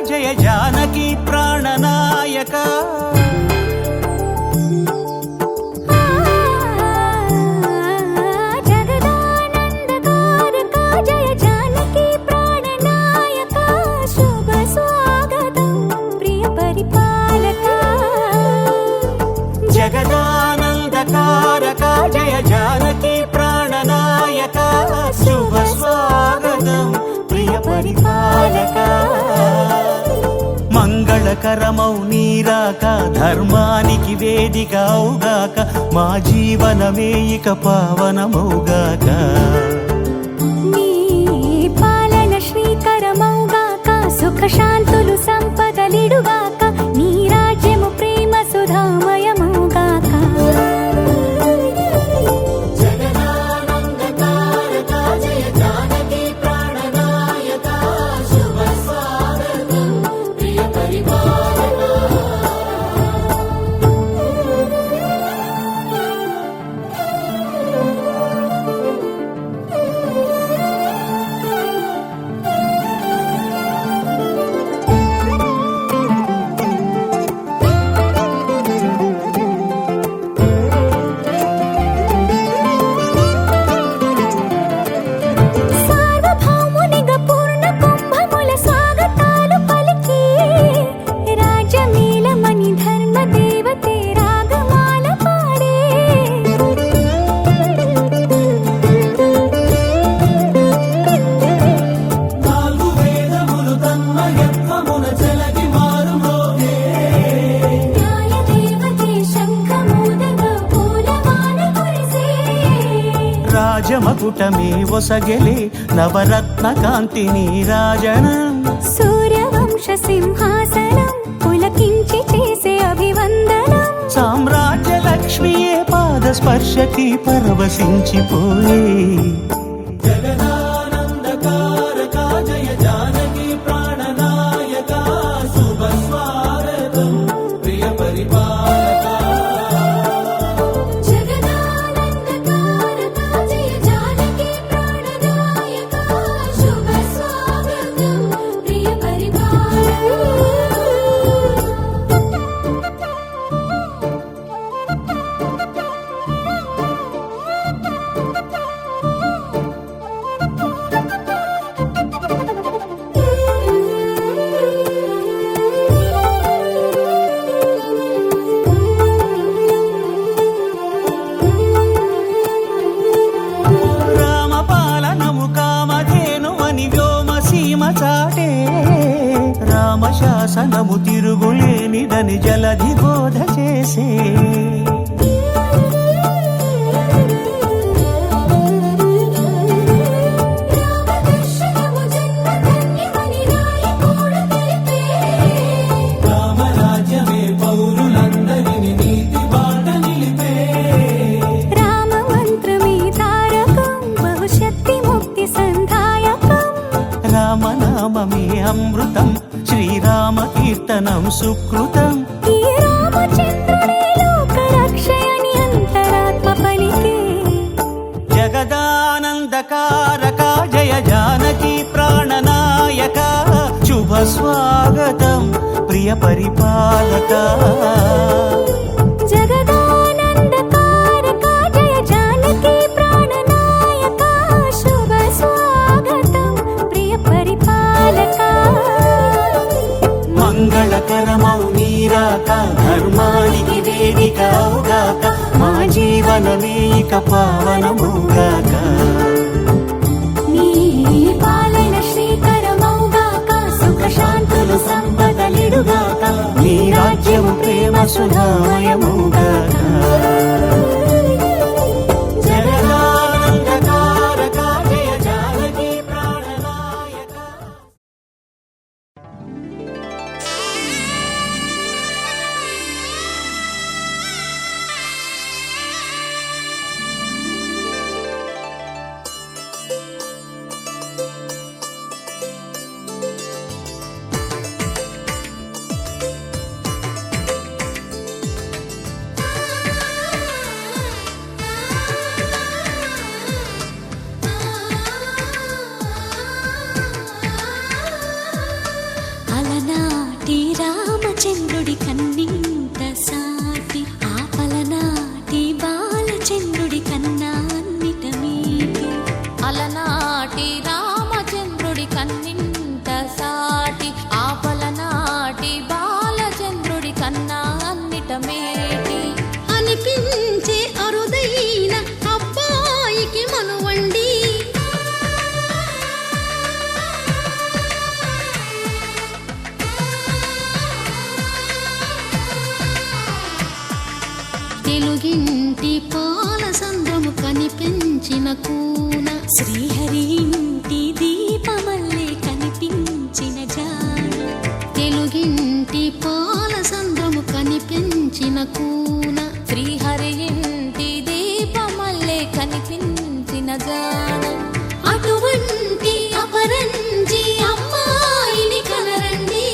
జయ జానకి ప్రాణనాయక జగదానందకారక జయ జానకి ప్రాణనాయక శుభ స్వాగతం ప్రియ పరిపాలక జగదానందకారక జయ జానకి ప్రాణనాయక శుభ స్వాగతం ప్రియ పరిపాలక మంగళకరమౌ నీరాక ధర్మానికి వేదిక అవుగాక మా జీవనమే ఇక పావనమౌగాక నీ పాలన శ్రీకరమౌగాక సుఖ శాంతులు సంపదలిడుగాక నీ రాజ్యము ప్రేమ సుధామయమౌగాక రాజమకుటమే ఒసగెలే నవరత్న కాంతి నీరాజనం సూర్యవంశ సింహాసనం పులకించి చేసే అభివందనం సామ్రాజ్య లక్ష్మియే పాద స్పర్శకి పరవశించిపోయే జగదానందకారక జయ జానకి ప్రాణనాయక శుభ స్వాగతం ప్రియ పరిపాలక రామశాసనము తిరుగులేనిదని జలధి బోధ చేసే రామరాజ్యమే పౌరులందరిని నీతి బాట నిలిపే రామమంత్రమే తారకం బహుశక్తి ముక్తి సంధాయకం రామనామమే అమృతం శ్రీరామ కీర్తనం సుకృతం ఈ రామచంద్రుడే లోక రక్షయని అంతరాత్మ పలికే జగదానందకారక జయ జానకి ప్రాణనాయక శుభ స్వాగతం ప్రియ పరిపాలక జగదానందకారక జయ జానకి ప్రాణనాయక శుభ స్వాగతం ప్రియ పరిపాలక మంగళకరమౌ నీరాక ధర్మానికి వేదిక అవుగాక మా జీవనమే ఇక పావనమౌగాక నీ పాలన శ్రీకరమౌగాక సుఖ శాంతులు సంపదలిడుగాక నీ రాజ్యము ప్రేమ సుధామయమౌగాక జగదానందకారక కూన శ్రీహరి ఇంటి దీపమల్లే కనిపించిన జాన తెలుగింటి పాల సంద్రము కనిపించిన కూన శ్రీహరి ఇంటి దీపమల్లే కనిపించిన జాన అటువంటి అపరంజి అమ్మాయిని కనరండి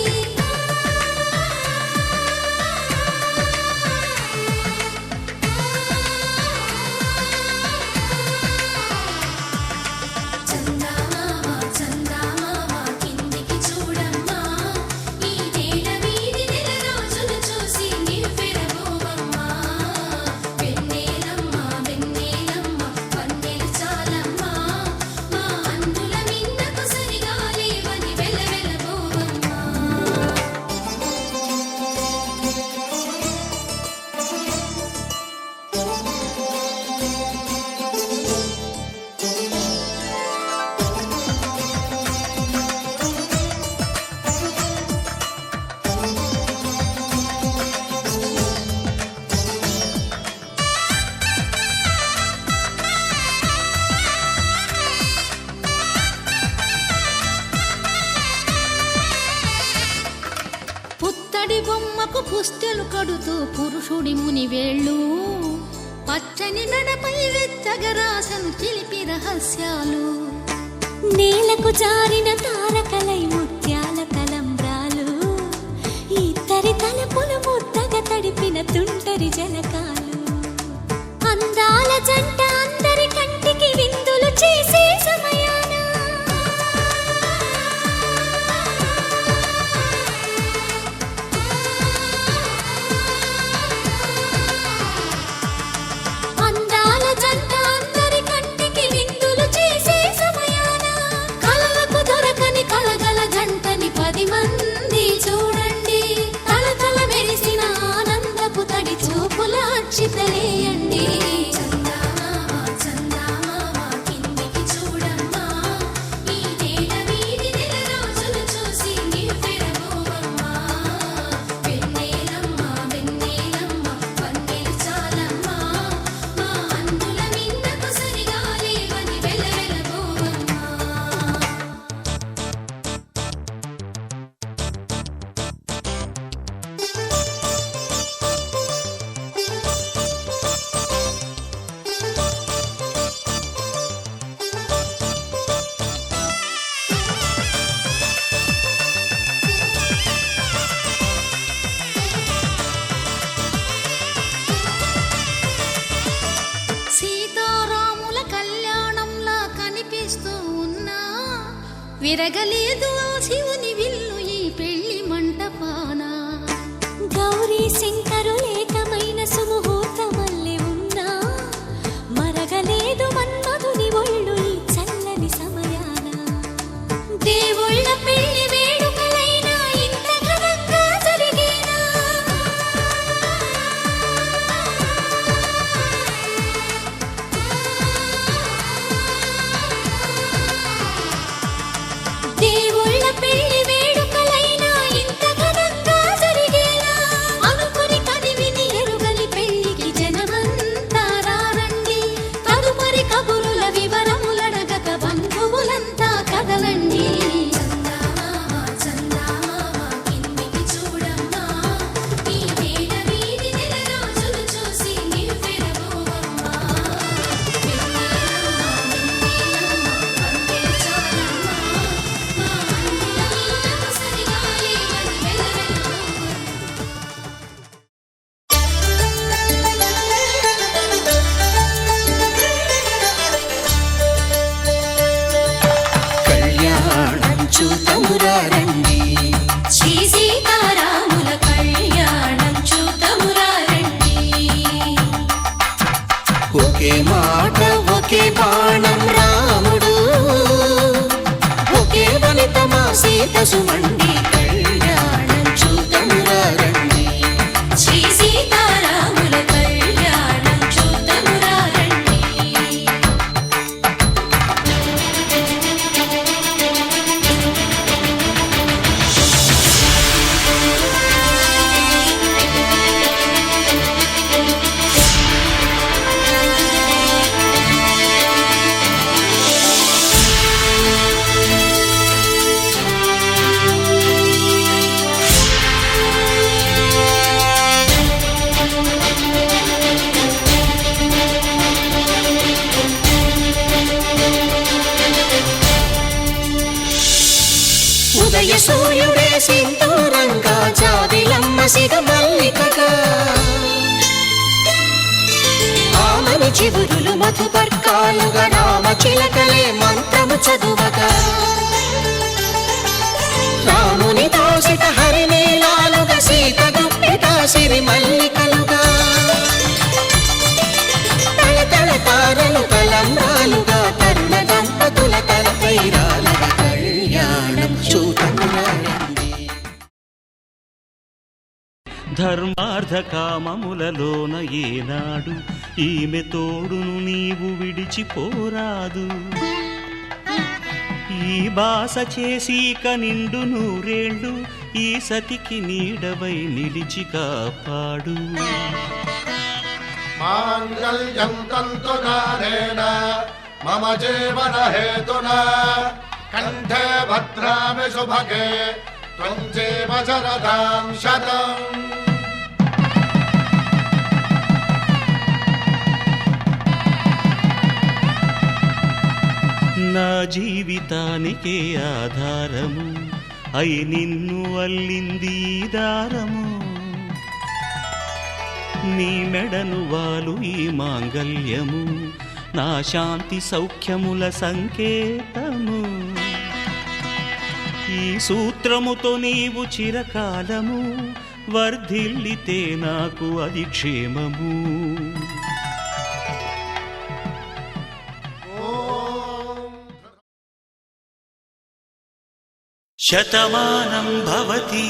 పుత్తడి బొమ్మకు పుస్తెలు కడుతూ పురుషుడి ముని వేళ్ళు పచ్చని నడపై వెచ్చగరాసను చిలిపి రహస్యాలు నేలకు జారిన తారకలై ముత్యాల తలంబ్రాలు ఇద్దరి తలపులు ముద్దగా తడిపిన తుంటరి జలకాలు అందాల జంట అందరి కంటికి విందులు చేసే సమయాన అందాల జంట అందరి కంటికి విందులు చేసే సమయాన కలలకు దొరకని కలగల జంటని 10 మంది చూడండి తలతల మెరిసిన ఆనందపు తడి చూపుల అచ్చితలేయండి సీతారాముల కళ్యాణంలా కనిపిస్తూ ఉన్నా విరగలేదు ఆ శివుని విల్లు ఈ పెళ్లి మంటపాన గౌరీ శంకరులేకమైన సుముహూర్తమల్లె ఉన్నా మరగలేదు మన్మధుని ఒళ్ళు ఈ చల్లని సమయాన దేవుళ్ళ పెళ్లి వేడుకలైనా ఇంత ఘనంగా జరిగేనా దేవుళ్ళ పెళ్లి వేడుకలైనా ఇంత ఘనంగా జరిగేలా అనుకుని కదివిని ఎరుగని పెళ్లికి జనమంతా రారండి తదుపరి కబురుల వివరములడగక బంధువులంతా కదలండి కళ్యాణం చూతమురారండి శ్రీ సీతారాముల కళ్యాణం చూతమురారండి ఒకే మాట ఒకే బాణం రాముడు ఒకే వనిత మా సీత సుమండి కళ్యాణం చూతమురారండి శ్రీ సీతారాముల కళ్యాణం చూతమురారండి సింధూరంగా జాబిలమ్మ సిగ మల్లికగా ఆమని చివురులు మధుపర్కాలుగా రామ చిలకలే మంత్రము చదువగా రాముని దోసిట హరినీలాలుగా సీత గుప్పిట సిరి మల్లికలుగా తళతళ తారలు తలంబ్రాలుగా తరుణ దంపతుల తలపైరాలుగా కళ్యాణం చూతమురారండి. ధర్మార్థ కామములలోన ఏనాడు ఈమె తోడును నీవు విడిచిపోరాదు. ఈ బాస చేసీక నిండు నూరేళ్ళు ఈ సతికి నీడవై నిలిచి కాపాడు. మాంగళ్యం తంతునానేన మమ జీవన హేతునా కంఠే భద్రామి శుభగే త్వం జీవ శరదాం శతం. నా జీవితానికే ఆధారము అయి నిన్ను అల్లింది దారము. నీ మెడను వాలు ఈ మాంగల్యము నా శాంతి సౌఖ్యముల సంకేతము. ఈ సూత్రముతో నీవు చిరకాలము వర్ధిల్లితే నాకు అది క్షేమము. శతమానం భవతి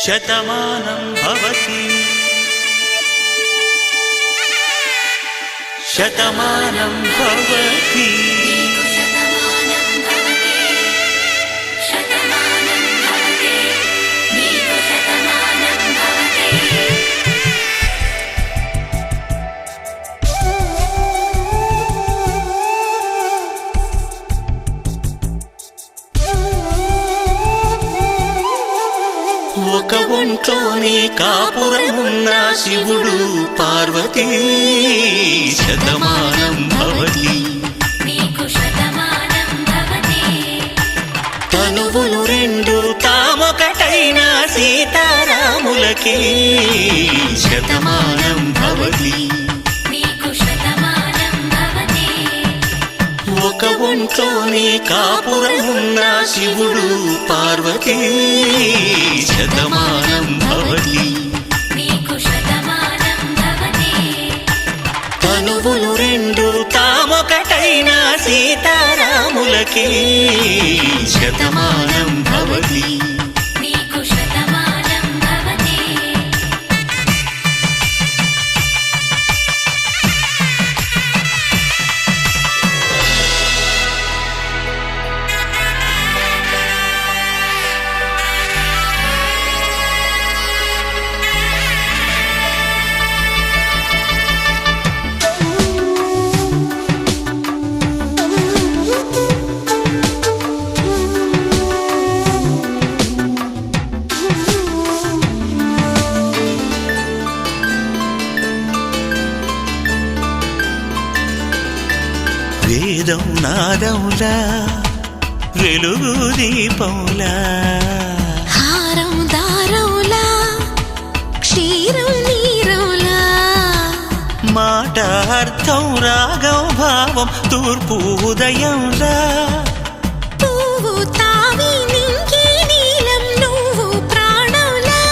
శతమానం భవతి శతమానం భవతి. ఒక ఒంట్లోనే కాపురమున్న శివుడు పార్వతీ శతమానం భవతి. తనువులు రెండు తామొకటైన సీతారాములకి శతమానం భవతి. ఒక ఒంట్లోనే కాపురమున్న శివుడు పార్వతీ శతమానం భవతి. తనువులు రెండు తామొకటైన సీతారాములకి శతమానం భవతి. వేదం నాదములా వెలుగు దీపములా హారం దారములా క్షీరం నీరములా మాట అర్థం రాగం భావం తూర్పు ఉదయంలా పువ్వు తావి నింగి నీలం నువ్వు ప్రాణంలా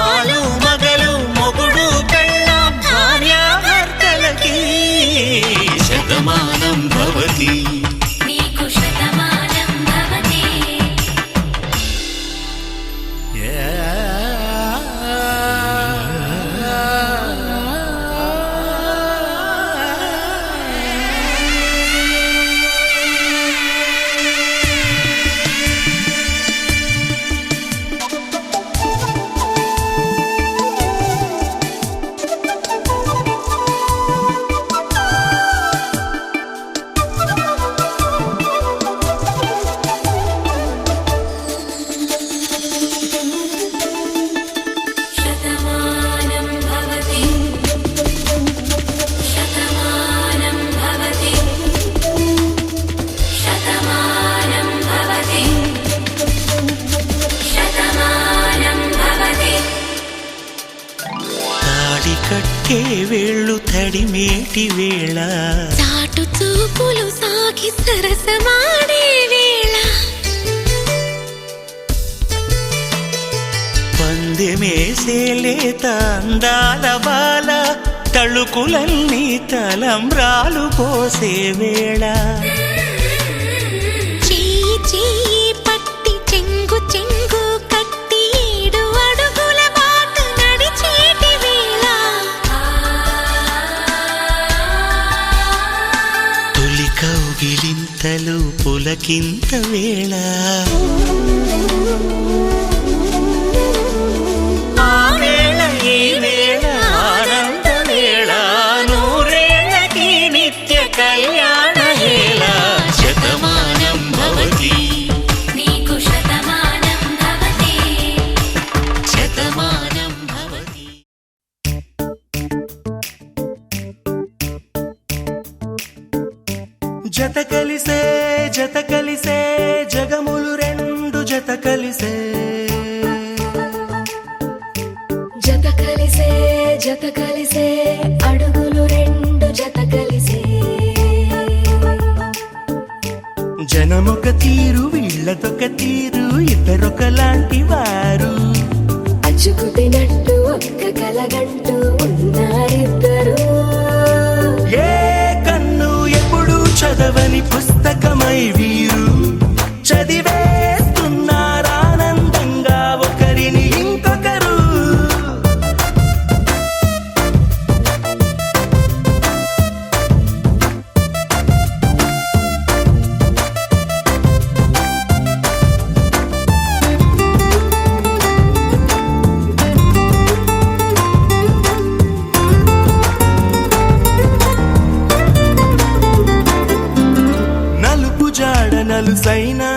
ఆలు మగలు మొగుడు పెళ్ళాం భార్యాభర్తలకి శతమానం భవతి. నూరేళ్ళు తడిమేటి వేళ చాటు చూపులు సాగి సరసమాడే వేళ పందెమేసేలేత అందాల బాల తళుకులన్నీ తలంబ్రాలు పోసే వేళ చెయ్యి చెయ్యి పట్టి చెంగు చెంగు కట్టి 7 అడుగుల బాట నడిచేటి వేళ తొలి కౌగిలింతలు పులకింత వేళ ఆ వేళ ఈ వేళ ఆనంద వేళ నూరేళ్ళకి నిత్య కళ్యాణ వేళ శతమానం భవతి నీకు శతమానం భవతి శతమానం భవతి జత కలిసే జగములు రెండు జత కలిసే జత కలిసే అడుగులు రెండు జత కలిసే జనమొక తీరు వీళ్ళదొక తీరు ఇద్దరొకలాంటి వారు అచ్చుకుతినట్టు ఒక్క కలగంటూ ఉన్నారిద్దరు ఏ కన్ను ఎప్పుడు చదవని పుస్తకమై వీరు చదివేస్తున్నారానందంగా ఒకరిని ఇంకొకరు నలుసైనా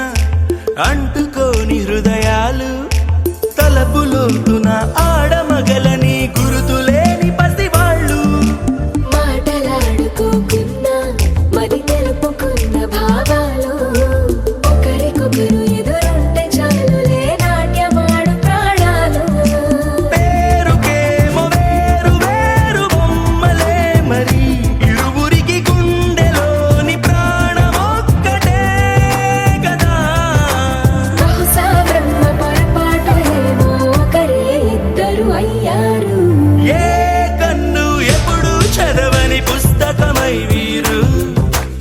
అంటుకోని హృదయాలు తలపులోతున ఆడమగలని గురుతులేని పసివాళ్ళు మాటలాడుకోకున్నా మరి తెలుపుకున్న భావాలు ఒకరికొకరు ఎదురుంటే చాలులే నాట్యమాడు ప్రాణాలు పేరుకేమో వేరు వేరు బొమ్మలే మరి ఇరువురికి గుండెలోని ప్రాణమొక్కటే కదా బహుశా బ్రహ్మ పొరపాటు ఏమో ఒకరే ఇద్దరు అయ్యారు ఏ కన్ను ఎప్పుడు చదవని పుస్తకమై వీరు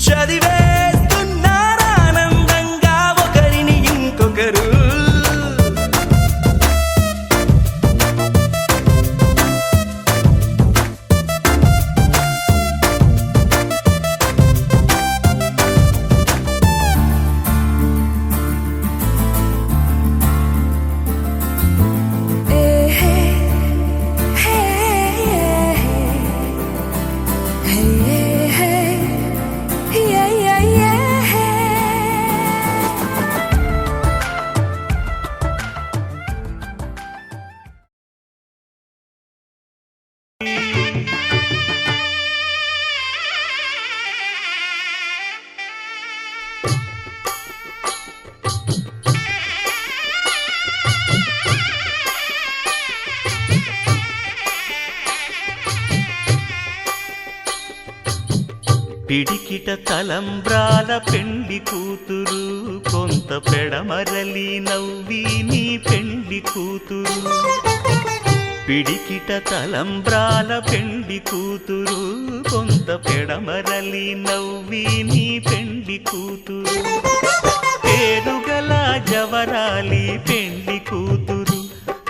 చదివేస్తున్నారానందంగా ఒకరిని ఇంకొకరు పిడికిట తలంబ్రాల పెండ్లి కూతురు కొంత పెడమరలి నవ్వి నీ పెండ్లి కూతురు పిడికిట తలంబ్రాల పెండ్లి కూతురు కొంత పెడమరలి నవ్వి నీ పెండ్లి కూతురు పేరుగల జవరాలి పెండ్లి కూతురు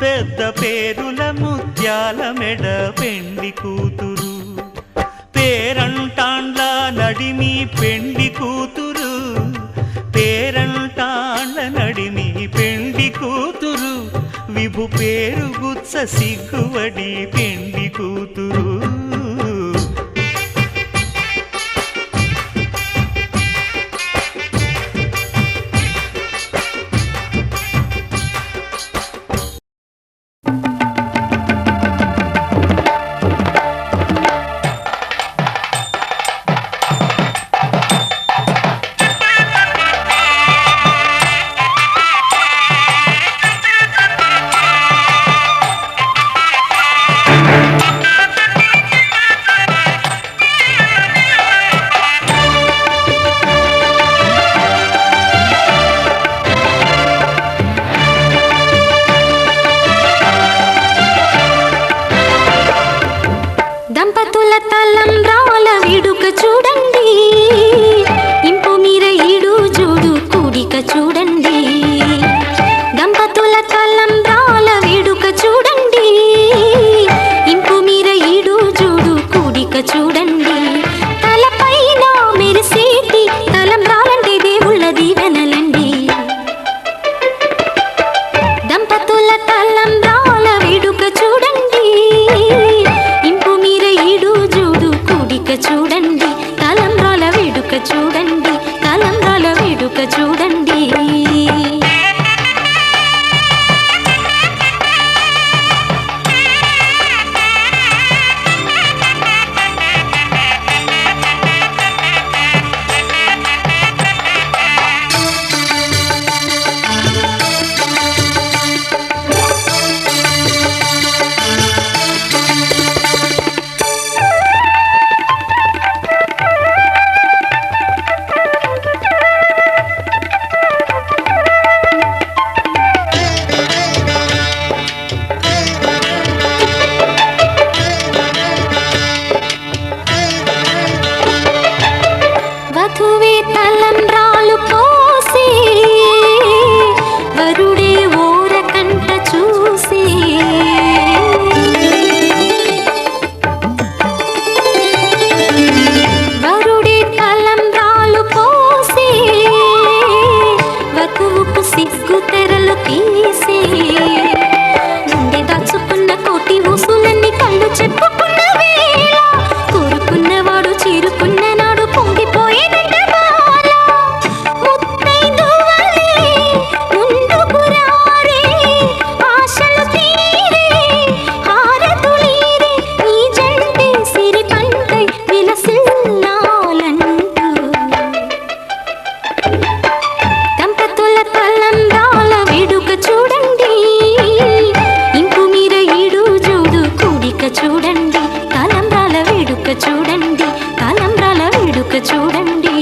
పెద్ద పేరుల ముత్యాల మెడ పెండ్లి కూతురు పేరంటాండ్ల నడిమి పెండ్లి కూతురు పేరంటాండ్ల నడిమి పెండ్లి కూతురు విభు పేరు గుత్స సిగ్గువడి పెండ్లి కూతురు తలంబ్రాల వేడుక చూడండి, ఇంపు మీర ఈడు జోడు కూడిక చూడండి. దంపతుల తలంబ్రాల వేడుక చూడండి, ఇంపు మీర ఈడు జోడు కూడిక చూడండి. తలపైన మెరిసేటి తలంబ్రాలంటే దేవుళ్ళ దీవెనలండి. దంపతుల తలంబ్రాల వేడుక చూడండి, ఇంపు మీర ఈడు జోడు కూడిక చూడండి. తలంబ్రాల వేడుక చూడండి, తలంబ్రాల వేడుక చూడండి. వధువే తలంబ్రాలు పోసి, వరుడే ఓరకంట చూసి. వరుడే తలంబ్రాలు పోసి, వధువుకు సిగ్గు తెరలు తీసి. గుండె దాచుకున్న కోటి ఊసులన్నీ కళ్ళు చెప్పుకున్న వేళ, కోరుకున్నవాడు చేరుకున్న నాడు పొంగిపోయేదంట బాల. ముత్తైదువలే ముందుకు రారే, ఆశలు తీరే హారతులీరే, ఈ జంటే సిరి పంటై విలసిల్లాలంటూ. దంపతుల తలంబ్రాల వేడుక చూడండి, ఇంపు మీర ఈడు జోడు కూడిక చూడండి. తలంబ్రాల వేడుక చూడండి, తలంబ్రాల వేడుక చూడండి.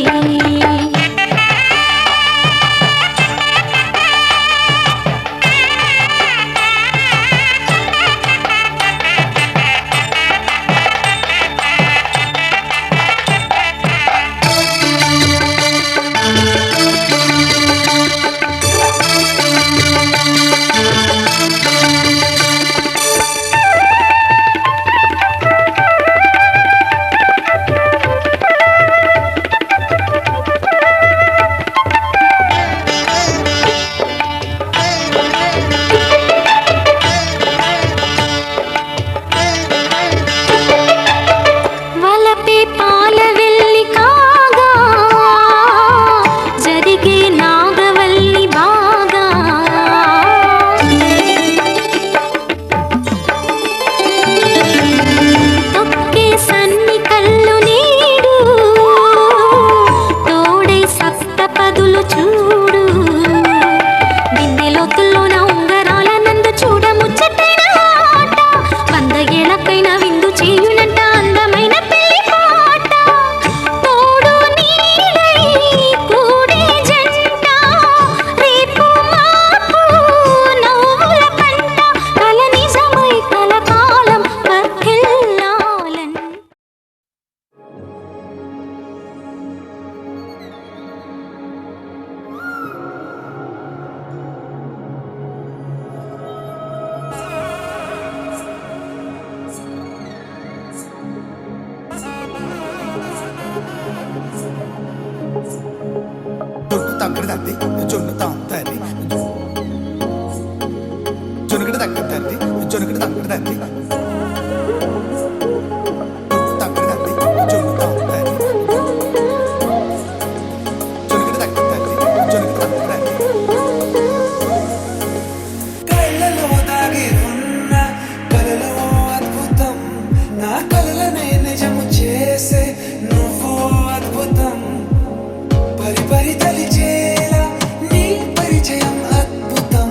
వలపే పాల వెల్లి కాగా, జరిగే నాగవల్లి బాగా. తొక్కే సన్ని కళ్ళు నీడు, తోడై సప్తపదులు చూడు. బిందెలోతుల్లోన ఉంగరాల నందు చూడ ముచ్చటైన ఆట, 100 ఏళ్ళకైనా విందు చేయునంట అందమైన పెళ్లి పాట. తోడు నీడై కూడే జంట, రేపు మాపు నవ్వుల కంట, కల నిజమై కలకాలం వర్ధిల్లాలని. జొన్ను తగ్గడదండి జొన్ను తాగుతుంది జొనుగడ తగ్గదండి జొనుగడ తగ్గడదండి జొన్ను తగ్గడదండి జొన్ను తాగుతుంది జొనుగడ తగ్గదండి జొనుగడ తగ్గడండి. కళ్ళలో దాగి ఉన్న కలలో అద్భుతం, నా కలలనే నిజము చేసే నువ్వు అద్భుతం. పరి పరి తలిచేలా నీ పరిచయం అద్భుతం,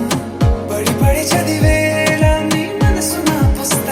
పడి పడి చదివేలా నీ మనసు నా పుస్తకం.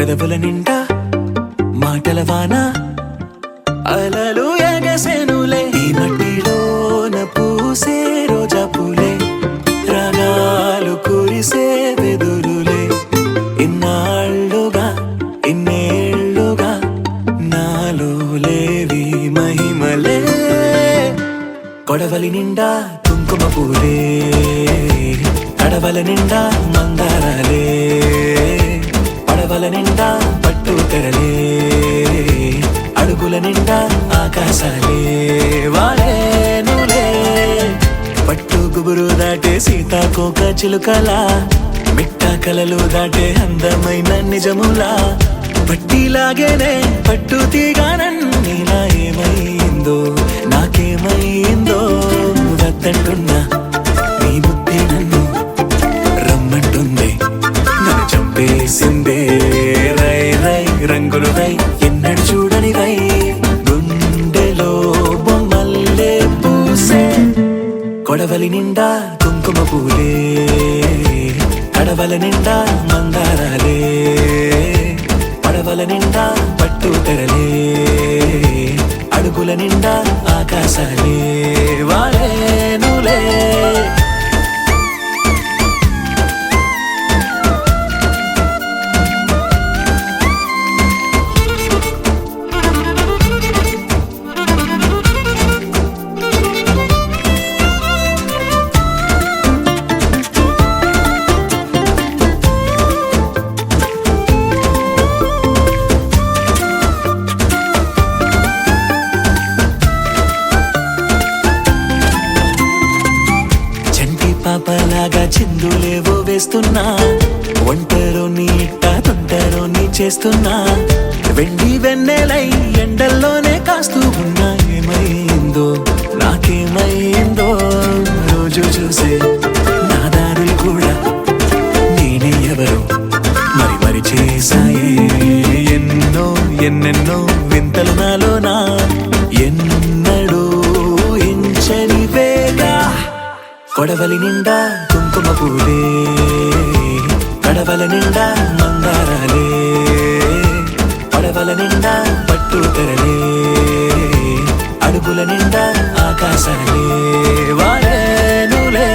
పెదవుల నిండా మాటల వాన అలలు ఎగసెనులే ఈ మట్టిలోన పూసే రోజా పూలే రాగాలు కురిసే వెదురులే ఇన్నాళ్ళుగా ఇన్నేళ్ళుగా నాలో లేవి మహిమలే కొడవలి నిండా కుంకుమ పూలే కడవల నిండా మందారాలే పడవల నిండా పట్టు తెరలే అడుగుల నిండా ఆకాశాలే వాలేనులే పట్టు గుబురు దాటే సీతాకోక చిలుకలా మిట్ట కలలు దాటే అందమైన నిజములా పట్టిలాగేనే పట్టు తీగానన్నీలా ఏమైందో నాకేమైందో వద్దంటున్నా నీ బుద్ధి నన్ను రమ్మంటుంది నన్ను చంపేసిందే రై రై రంగులు రై ఎన్నడు చూడని రై గుండెలో బొమ్మల్లే పూసే కొడవలి నిండా కుంకుమ పూలే కడవల నిండా మందారాలే పడవల నిండా పట్టు తెరలే అడుగుల నిండా ఆకాశాలే వాలేనులే పాపలాగా చిందులేవో వేస్తున్నా ఒంటరో నీ ఇట్ట తొంటరో నీ చేస్తున్నా వెండి వెన్నెలై ఎండల్లోనే కాస్తూ ఉన్నా ఏమైందో నాకేమైందో రోజు చూసే నా దారులు కూడా నేనే ఎవరు మరి మరి చేశాయే ఎన్నో ఎన్నెన్నో వింతలు నాలోనా ఎన్నడూ ఎంచని వేగా కొడవలి నిండా కుంకుమ పూలే కడవల నిండా మందారాలే పడవల నిండా పట్టు తెరలే అడుగుల నిండా ఆకాశాలే వాలేనులే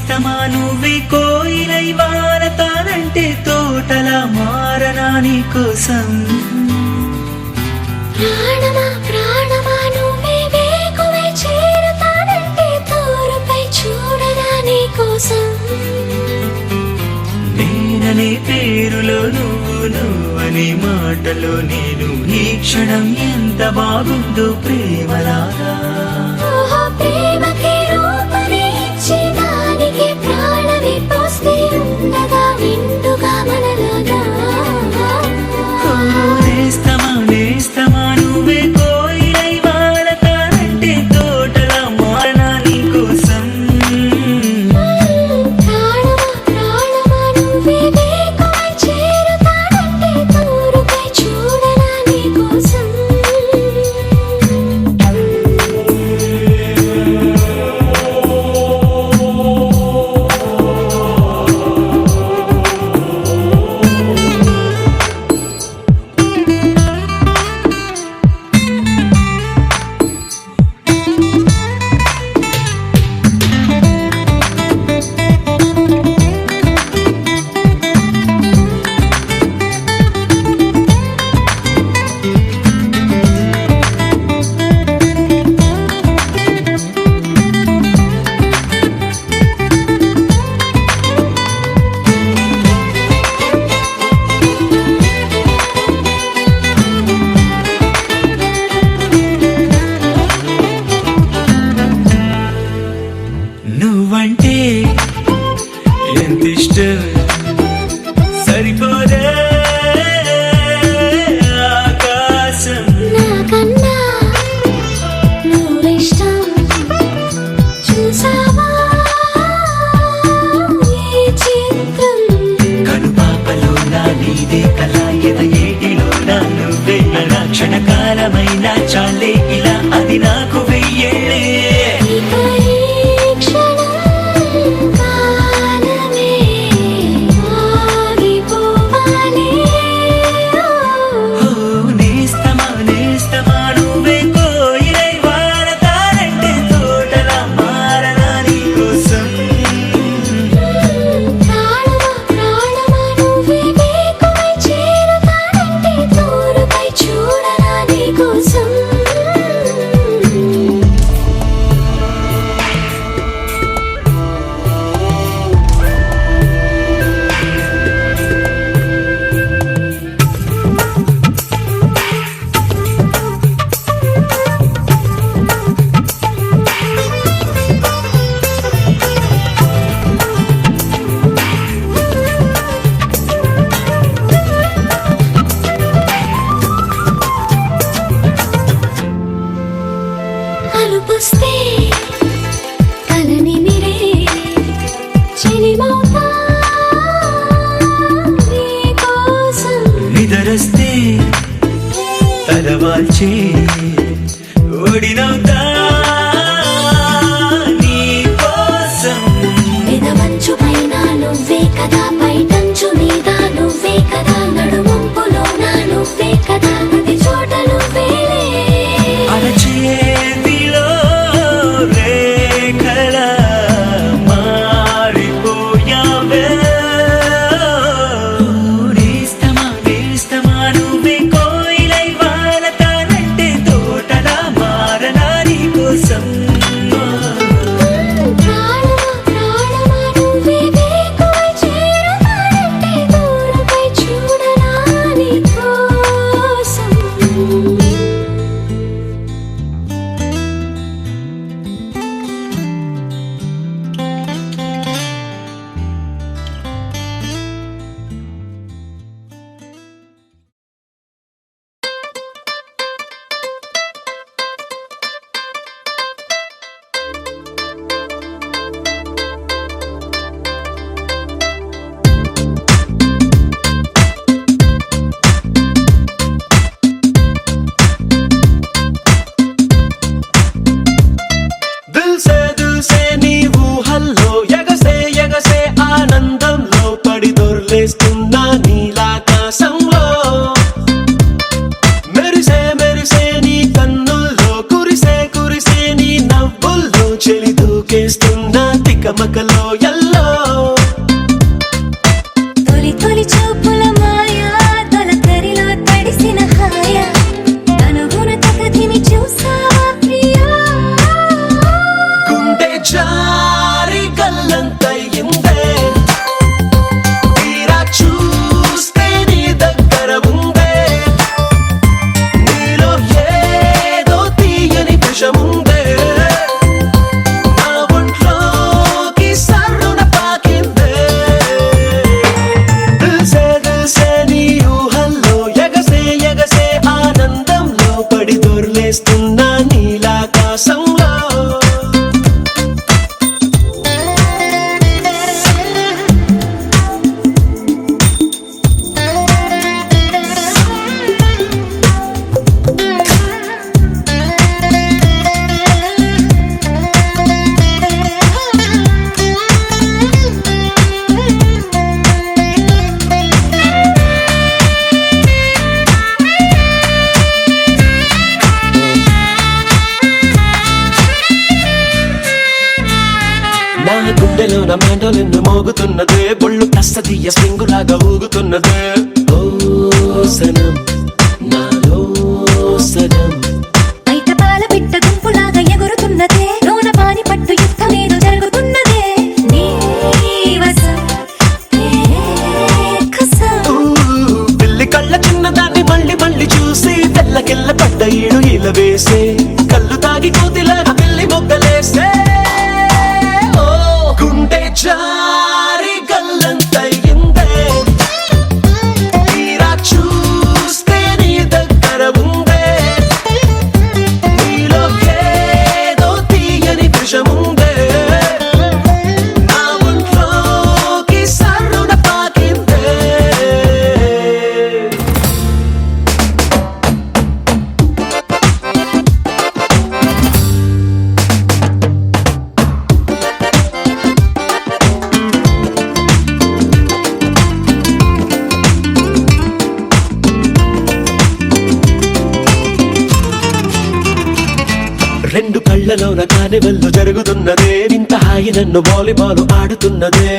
నేస్తమా నువ్వే కోయిలై వారతానంటే తోటలా మారనా నీ కోసం ప్రాణమా ప్రాణమా నువ్వే వేకువై చేరతానంటే తోరుపై చూడనా నీ కోసం నేననే పేరులో నువ్వనే మాటలో నేను ఈ క్షణం ఎంత బాగుందో ప్రేమలాగా ఓహో ప్రేమకి రూపని ఇచ్చి దానికి ప్రాణమి పోస్తే ఉన్నదా నిండుగా మనలాగా నేస్తమా నేస్తమా నువ్వే కోయిలై వారతానంటే తోటలా మారనా నీ కోసం ప్రాణమా ప్రాణమా నువ్వే వేకువై చేరతానంటే తోరుపై చూడనా నీ కోసం నువ్వంటే ఎంత ఇష్టం సరిపోదే ఆకాశం నాకన్నా నువ్విష్టం చూసావా ఈ చిత్రం కనుపాపలో నా నీదే కళ ఎద ఏటిలో నా నువ్వే నా క్షణకాలమైన చాలే ఇలా అది నాకు వెయ్యేళ్ళే ఇక ఈ క్షణం కాలమే ఆగిపోవాలి ఓ నేస్తమా నేస్తమా నువ్వే కోయిలై వారతానంటే తోటలా మారనా నీ కోసం ప్రాణమా ప్రాణమా నువ్వే వేకువై చేరతానంటే తోరుపై చూడనా నీ కోసం అలుపుస్తే కలని మిరే చెలిమౌతా నీ కోసం నిదరస్తే తలవాల్చే ఒడినవుతా నీ కోసం పెదవంచు పైన నువ్వే కదా పైటంచు మీద నువ్వే కదా నడుమంపులోన నువ్వే కదా ప్రతి చోట నువ్వేలే అరచేతిలో రేఖల మారిపోయావే నేస్తమా నేస్తమా నువ్వే కోయిలై వారతానంటే తోట గుండెలోన మెండలిన్ను మోగుతున్నదే బొళ్ళు కస్తదీయ స్ప్రింగులాగా ఊగుతున్నదే ఓ సనం నాలో సనం బయట పాల పిట్ట గుంపులాగా ఎగురుతున్నదే లోన పాని పట్టు యుద్ధమేదో జరుగుతున్నదే నీ వసం నే కసం పిల్లి కళ్ళ చిన్నదాన్ని మళ్ళీ మళ్ళీ చూసి తెల్లకిల్ల పడ్డ ఈడు ఇలా వేసే కళ్ళు తాగి కోతిలాగా పిల్లి మొగ్గలేసే ఓ గుండె జారి గల్లంతయిందే తీరా చూస్తే నీ దగ్గర ఉందే నీలో ఏదో తీయని విషముందే నా ఒంట్లోకి సర్రున పాకిందే రెండు కళ్ళలోన కానివెల్లు జరుగుతున్నదే వింత హాయి నన్ను వాలీబాల్ ఆడుతున్నదే